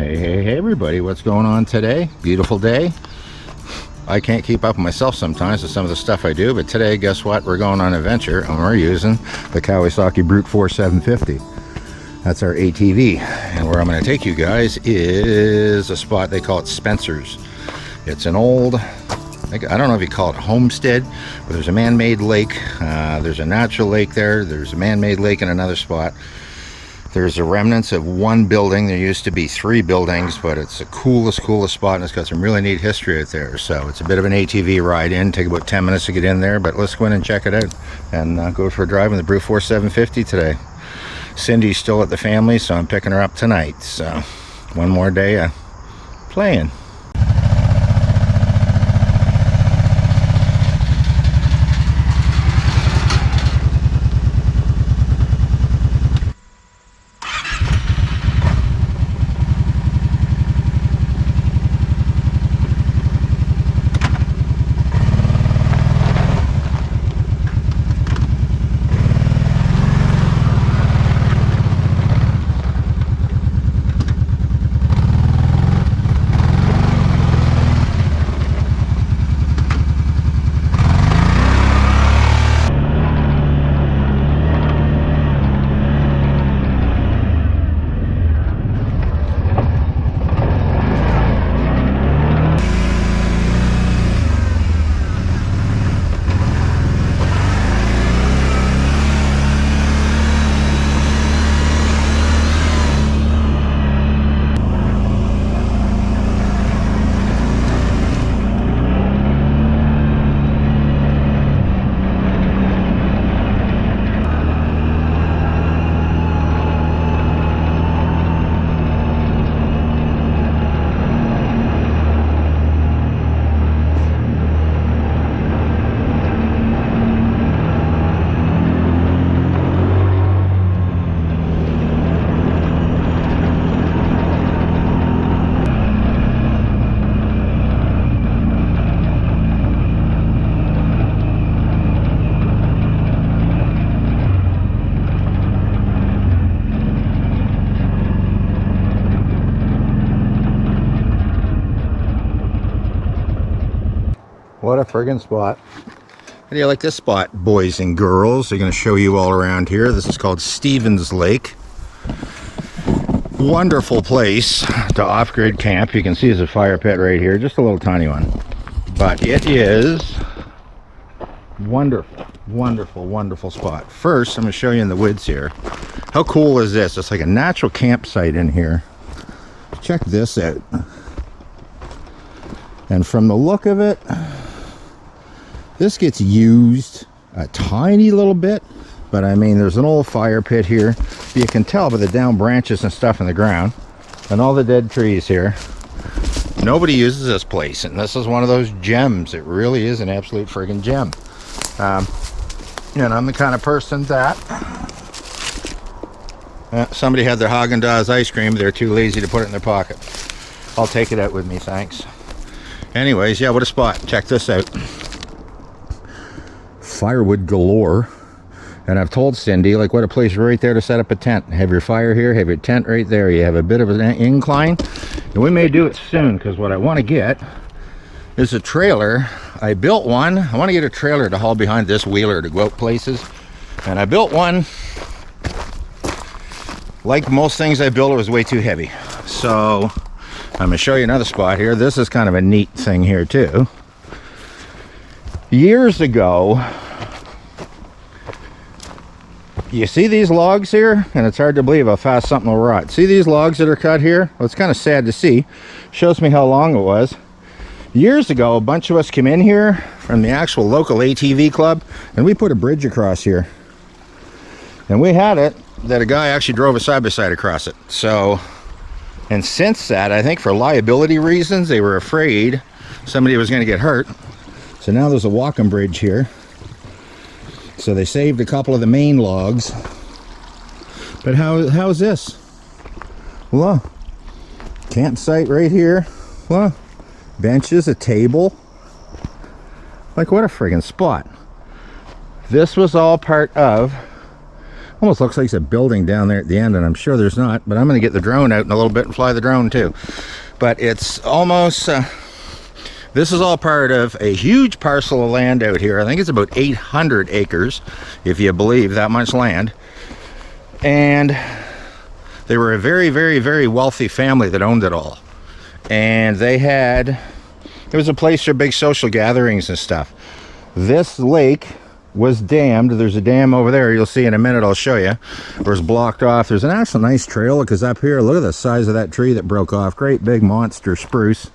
Hey everybody, what's going on today? Beautiful day. I can't keep up with myself sometimes with some of the stuff I do, but today, guess what? We're going on an adventure and we're using the Kawasaki Brute Force 750. That's our ATV. And where I'm going to take you guys is a spot, they call it Spencer's. It's an old, I don't know if you call it a homestead, but there's a man-made lake. There's a natural lake there. There's a man-made lake in another spot. There's the remnants of one building. There used to be 3 buildings, but it's the coolest spot, and it's got some really neat history out there. So it's a bit of an ATV ride in. Take about 10 minutes to get in there, but let's go in and check it out and go for a drive in the Brute Force 750 today. Cindy's still at the family, so I'm picking her up tonight. So one more day of playing. What a friggin' spot. How do you like this spot, boys and girls? They're going to show you all around here. This is called Stevens Lake. Wonderful place to off-grid camp. You can see there's a fire pit right here, just a little tiny one. But it is wonderful spot. First, I'm going to show you in the woods here. How cool is this? It's like a natural campsite in here. Check this out. And from the look of it, this gets used a tiny little bit, but I mean, there's an old fire pit here. You can tell by the down branches and stuff in the ground and all the dead trees here. Nobody uses this place, and this is one of those gems. It really is an absolute friggin' gem. And I'm the kind of person that somebody had their Haagen-Dazs ice cream, they're too lazy to put it in their pocket. I'll take it out with me, thanks. Anyways, yeah, what a spot. Check this out. Firewood galore. And I've told Cindy, like, what a place right there to set up a tent. Have your fire here, have your tent right there. You have a bit of an incline. And we may do it soon, because what I want to get is a trailer. I built one. I want to get a trailer to haul behind this wheeler to go out places. And I built one. Like most things I built, it was way too heavy. So I'm going to show you another spot here. This is kind of a neat thing here too. Years ago, you see these logs here, and it's hard to believe how fast something will rot. See these logs that are cut here? Well, it's kind of sad to see. Shows me how long it was. Years ago, a bunch of us came in here from the actual local ATV club, and we put a bridge across here. And we had it that a guy actually drove a side-by-side across it. So, and since that, I think for liability reasons, they were afraid somebody was going to get hurt. So now there's a walking bridge here. So they saved a couple of the main logs. But how's this? Well, campsite right here. Well, benches, a table. Like, what a friggin' spot. This was all part of Almost looks like it's a building down there at the end, and I'm sure there's not, but I'm going to get the drone out in a little bit and fly the drone too. But it's almost, this is all part of a huge parcel of land out here. I think it's about 800 acres, if you believe that much land. And they were a very, very, very wealthy family that owned it all. And they had, it was a place for big social gatherings and stuff. This lake was dammed. There's a dam over there, you'll see in a minute, I'll show you. It was blocked off. There's an actual nice trail because up here, look at the size of that tree that broke off. Great big monster spruce.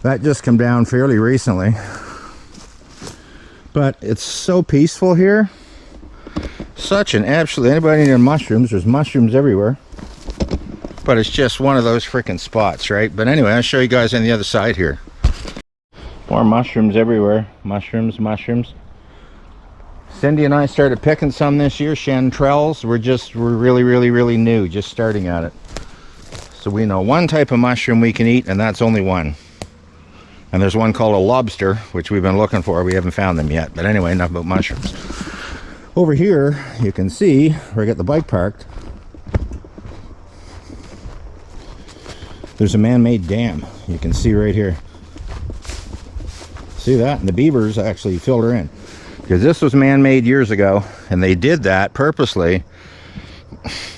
That just came down fairly recently. But it's so peaceful here. Such an absolute, anybody near mushrooms, there's mushrooms everywhere. But it's just one of those freaking spots, right? But anyway, I'll show you guys on the other side here. More mushrooms everywhere. Mushrooms, mushrooms. Cindy and I started picking some this year, chanterelles. We're really, really, really new, just starting at it. So we know one type of mushroom we can eat, and that's only one. And there's one called a lobster, which we've been looking for. We haven't found them yet. But anyway, enough about mushrooms. Over here, you can see where I got the bike parked. There's a man-made dam. You can see right here. See that? And the beavers actually filled her in. Because this was man-made years ago, and they did that purposely.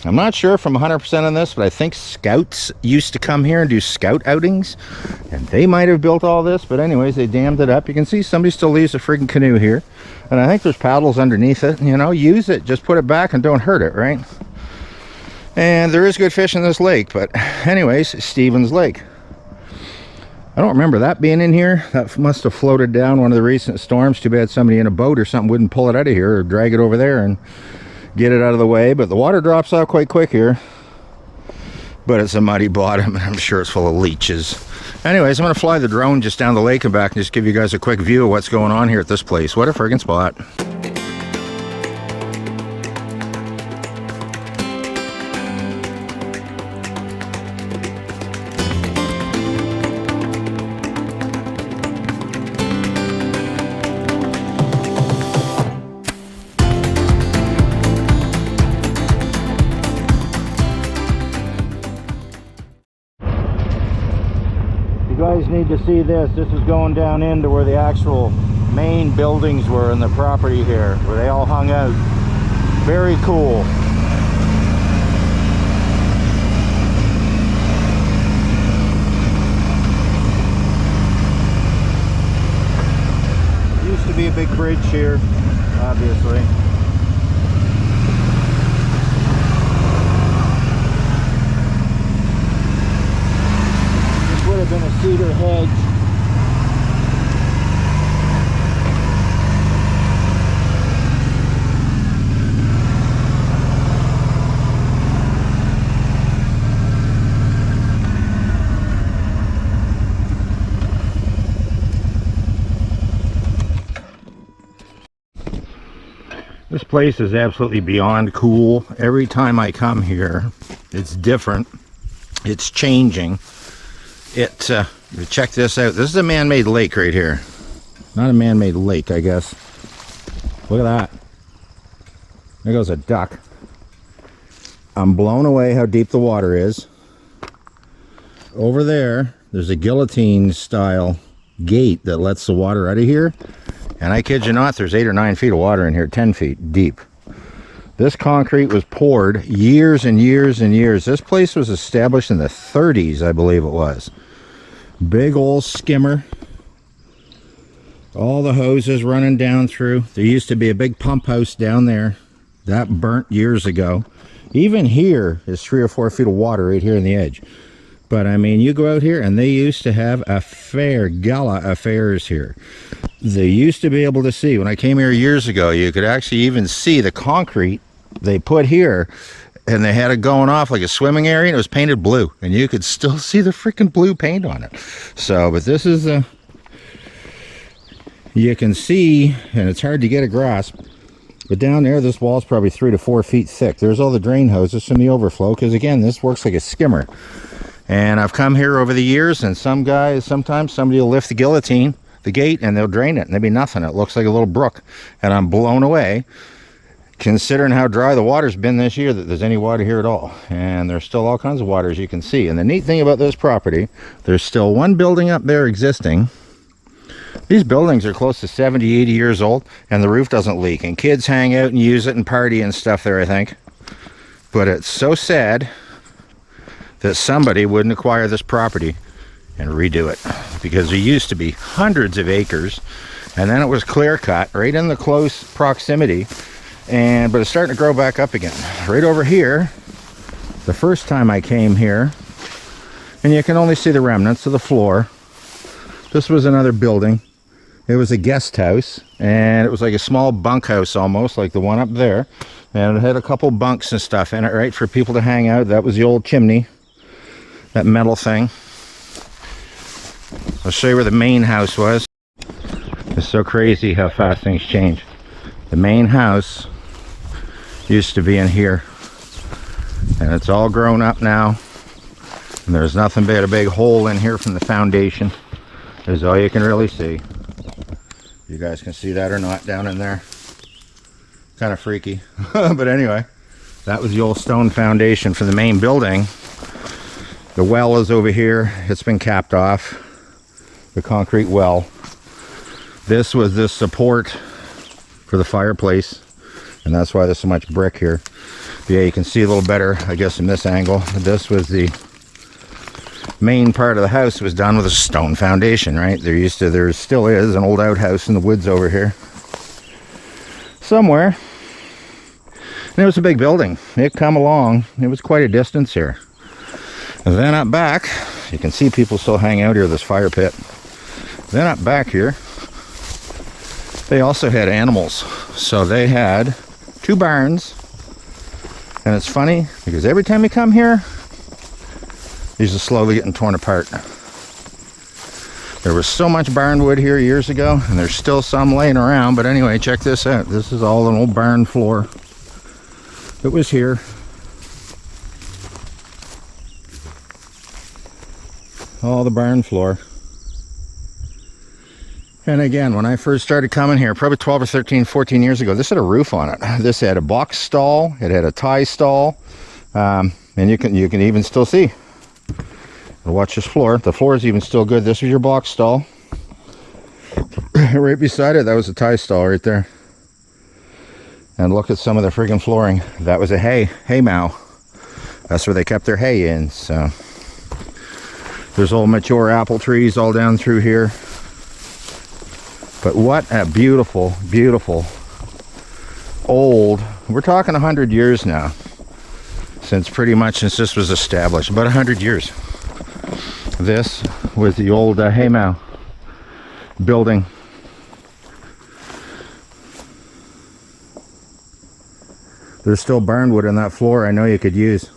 I'm not sure if I'm 100% on this, but I think scouts used to come here and do scout outings, and they might have built all this. But anyways, they dammed it up. You can see somebody still leaves a friggin' canoe here, and I think there's paddles underneath it. You know, use it, just put it back and don't hurt it, right? And there is good fish in this lake. But anyways, Stevens Lake. I don't remember that being in here. That must have floated down one of the recent storms. Too bad somebody in a boat or something wouldn't pull it out of here or drag it over there and get it out of the way. But the water drops out quite quick here. But it's a muddy bottom, and I'm sure it's full of leeches. Anyways, I'm going to fly the drone just down the lake and back and just give you guys a quick view of what's going on here at this place. What a friggin' spot. You guys need to see this. This is going down into where the actual main buildings were in the property here, where they all hung out. Very cool. Used to be a big bridge here, obviously. Would have been a cedar hedge. This place is absolutely beyond cool. Every time I come here, it's different. It's changing. Check this out. This is a man-made lake right here. Not a man-made lake, I guess. Look at that. There goes a duck. I'm blown away how deep the water is. Over there, there's a guillotine style gate that lets the water out of here. And I kid you not, there's 8 or 9 feet of water in here, 10 feet deep. This concrete was poured years and years and years. This place was established in the 30s, I believe it was. Big old skimmer. All the hoses running down through. There used to be a big pump house down there. That burnt years ago. Even here is 3 or 4 feet of water right here in the edge. But I mean, you go out here and they used to have a fair, gala affairs here. They used to be able to see, when I came here years ago, you could actually even see the concrete they put here, and they had it going off like a swimming area, and it was painted blue, and you could still see the freaking blue paint on it. So, but this is a, you can see, and it's hard to get a grasp, but down there, this wall's probably 3 to 4 feet thick. There's all the drain hoses from the overflow, because again, this works like a skimmer. And I've come here over the years, and some guys, sometimes somebody will lift the guillotine, the gate, and they'll drain it, and there'll be nothing. It looks like a little brook, and I'm blown away. considering how dry the water's been this year, that there's any water here at all. And there's still all kinds of water, as you can see. And the neat thing about this property, there's still one building up there existing. These buildings are close to 70, 80 years old, and the roof doesn't leak. And kids hang out and use it and party and stuff there, I think. But it's so sad that somebody wouldn't acquire this property and redo it, because there used to be hundreds of acres, and then it was clear cut right in the close proximity, but it's starting to grow back up again. Right over here, the first time I came here, and you can only see the remnants of the floor. This was another building. It was a guest house, and it was like a small bunkhouse almost, like the one up there, and it had a couple bunks and stuff in it, right, for people to hang out. That was the old chimney, that metal thing. I'll show you where the main house was. It's so crazy how fast things change. The main house used to be in here, and it's all grown up now, and there's nothing but a big hole in here from the foundation. Is all you can really see. You guys can see that or not down in there. Kind of freaky. But anyway, that was the old stone foundation for the main building. The well is over here. It's been capped off. The concrete well. This was the support for the fireplace, and that's why there's so much brick here. Yeah, you can see a little better, I guess, from this angle. This was the main part of the house, was done with a stone foundation, right? There still is an old outhouse in the woods over here somewhere, and it was a big building. It come along, it was quite a distance here. And then up back, you can see people still hang out here, this fire pit. Then up back here, they also had animals. So they had 2 barns, and it's funny because every time you come here, these are slowly getting torn apart. There was so much barn wood here years ago, and there's still some laying around. But anyway, check this out. This is all an old barn floor that was here. All the barn floor. And again, when I first started coming here, probably 12 or 13, 14 years ago, this had a roof on it. This had a box stall, it had a tie stall, and you can even still see. Watch this floor. The floor is even still good. This is your box stall. Right beside it, that was a tie stall right there. And look at some of the friggin' flooring. That was a hay mow. That's where they kept their hay in. So there's old mature apple trees all down through here. But what a beautiful, beautiful old, we're talking 100 years now, since this was established, about 100 years. This was the old haymow building. There's still barnwood on that floor I know you could use,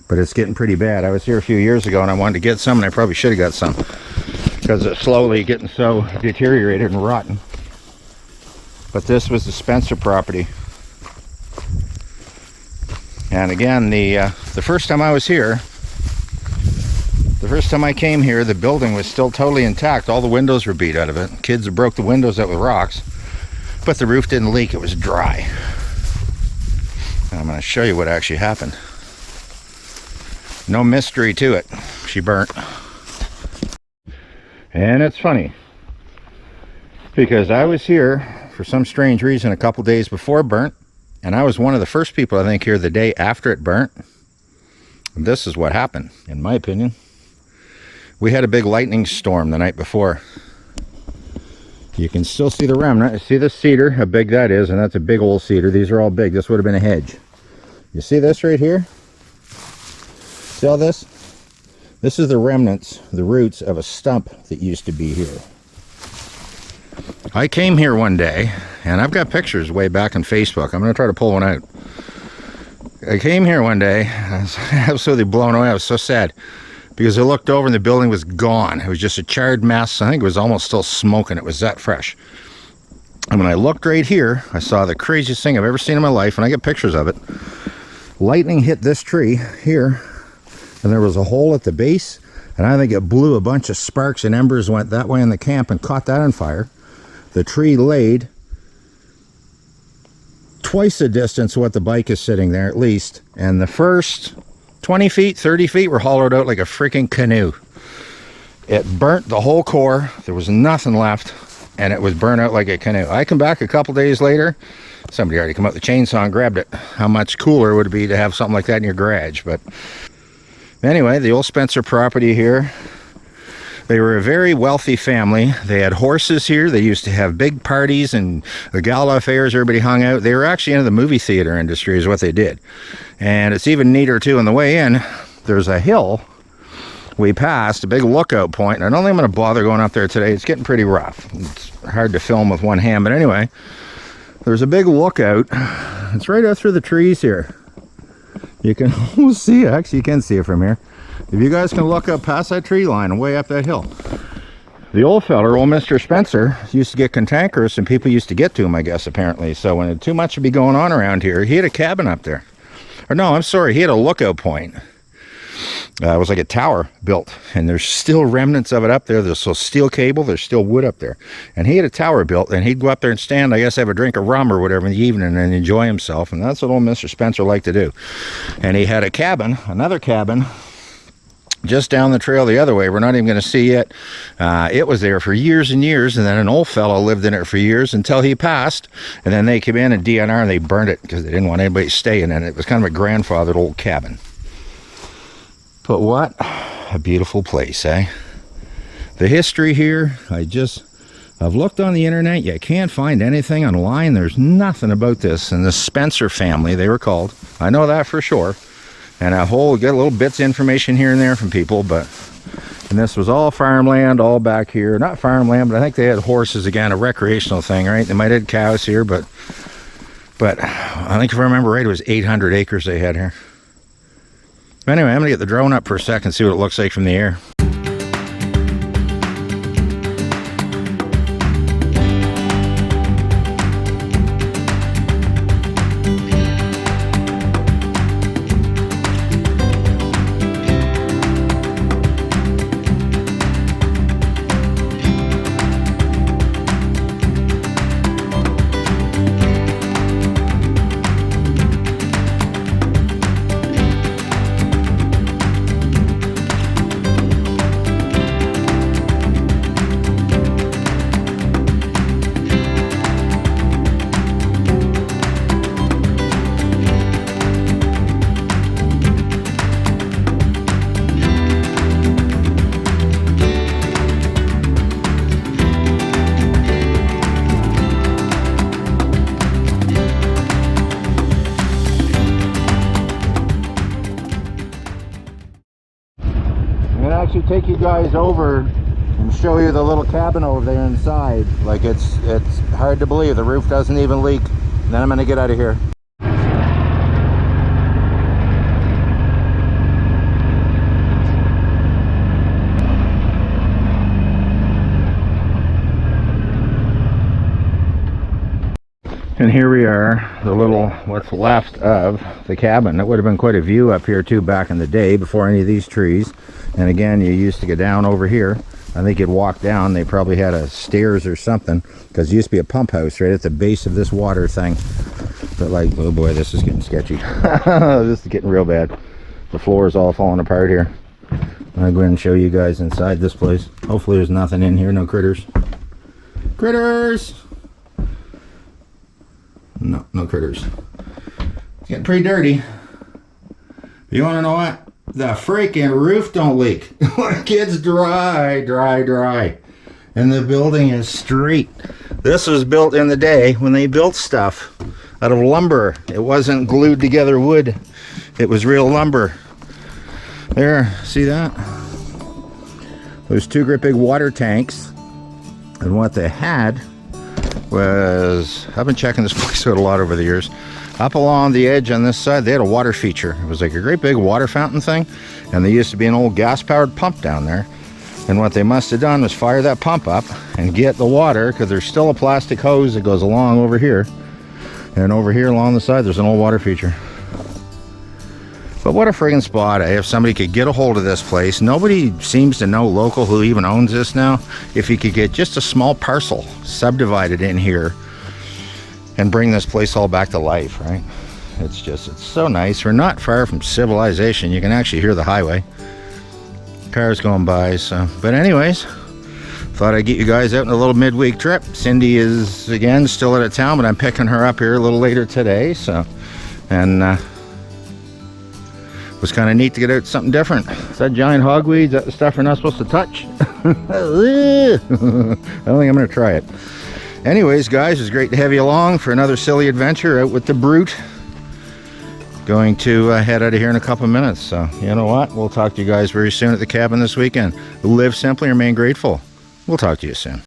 but it's getting pretty bad. I was here a few years ago and I wanted to get some, and I probably should have got some, because it's slowly getting so deteriorated and rotten. But this was the Spencer property. And again, the first time I was here, the first time I came here, the building was still totally intact. All the windows were beat out of it. Kids broke the windows out with rocks, but the roof didn't leak. It was dry. And I'm going to show you what actually happened. No mystery to it. She burnt. And it's funny, because I was here for some strange reason a couple days before it burnt, and I was one of the first people, I think, here the day after it burnt. And this is what happened, in my opinion. We had a big lightning storm the night before. You can still see the remnant. See this cedar, how big that is, and that's a big old cedar. These are all big. This would have been a hedge. You see this right here? See all this? This is the remnants, the roots of a stump that used to be here. I came here one day, and I've got pictures way back on Facebook. I'm going to try to pull one out. I came here one day, I was absolutely blown away. I was so sad, because I looked over and the building was gone. It was just a charred mess. I think it was almost still smoking. It was that fresh. And when I looked right here, I saw the craziest thing I've ever seen in my life, and I get pictures of it. Lightning hit this tree here, and there was a hole at the base, and I think it blew a bunch of sparks and embers, went that way in the camp and caught that on fire. The tree laid twice the distance what the bike is sitting there at least. And the first 20 feet, 30 feet were hollowed out like a freaking canoe. It burnt the whole core. There was nothing left, and it was burnt out like a canoe. I come back a couple days later. Somebody already come out with the chainsaw and grabbed it. How much cooler would it be to have something like that in your garage? But anyway, the old Spencer property here. They were a very wealthy family. They had horses here. They used to have big parties and the Gala affairs. Everybody hung out. They were actually into the movie theater industry is what they did. And it's even neater too. On the way in, there's a hill we passed, a big lookout point. And I don't think I'm going to bother going up there today. It's getting pretty rough. It's hard to film with one hand. But anyway, there's a big lookout. It's right out through the trees here. You can almost see it. Actually, you can see it from here. If you guys can look up past that tree line and way up that hill. The old feller, old Mr. Spencer, used to get cantankerous and people used to get to him, I guess, apparently. So when too much would be going on around here, he had a cabin up there. Or no, I'm sorry, he had a lookout point. It was like a tower built, and there's still remnants of it up there. There's still steel cable, there's still wood up there. And he had a tower built, and he'd go up there and stand, I guess, have a drink of rum or whatever in the evening and enjoy himself. And that's what old Mr. Spencer liked to do. And he had a cabin, another cabin, just down the trail the other way. We're not even going to see it. It was there for years and years, and then an old fellow lived in it for years until he passed. And then they came in and DNR and they burned it because they didn't want anybody staying in it. It was kind of a grandfathered old cabin. But what a beautiful place, eh? The history here, I've looked on the internet. You can't find anything online. There's nothing about this. And the Spencer family, they were called. I know that for sure. And get little bits of information here and there from people, and this was all farmland, all back here. Not farmland, but I think they had horses again, a recreational thing, right? They might have had cows here, but I think if I remember right, it was 800 acres they had here. Anyway, I'm gonna get the drone up for a second, see what it looks like from the air. Actually take you guys over and show you the little cabin over there inside. Like it's hard to believe the roof doesn't even leak. And then I'm gonna get out of here. And here we are, the little, what's left of the cabin. It would have been quite a view up here too back in the day before any of these trees. And again, you used to go down over here. I think you'd walk down. They probably had a stairs or something, because it used to be a pump house right at the base of this water thing. But like, oh boy, this is getting sketchy. This is getting real bad. The floor is all falling apart here. I'll go ahead and show you guys inside this place. Hopefully there's nothing in here, no critters. Critters! No, no critters. It's getting pretty dirty. You want to know what? The freaking roof don't leak. It's dry, dry, dry. And the building is straight. This was built in the day when they built stuff out of lumber. It wasn't glued together wood. It was real lumber. There, see that? There's two great big water tanks. And what they had was, I've been checking this place out a lot over the years. Up along the edge on this side, they had a water feature. It was like a great big water fountain thing, and there used to be an old gas-powered pump down there. And what they must have done was fire that pump up and get the water, because there's still a plastic hose that goes along over here. And over here along the side, there's an old water feature. But what a friggin' spot, eh? If somebody could get a hold of this place. Nobody seems to know local who even owns this now. If you could get just a small parcel subdivided in here, and bring this place all back to life, right? It's so nice. We're not far from civilization. You can actually hear the highway. Cars going by, so. But anyways, thought I'd get you guys out on a little midweek trip. Cindy is, again, still out of town, but I'm picking her up here a little later today, so. And, it was kind of neat to get out something different. Is that giant hogweed? Is that the stuff we're not supposed to touch? I don't think I'm going to try it. Anyways, guys, it was great to have you along for another silly adventure out with the brute. Going to head out of here in a couple of minutes. So, you know what? We'll talk to you guys very soon at the cabin this weekend. Live simply, remain grateful. We'll talk to you soon.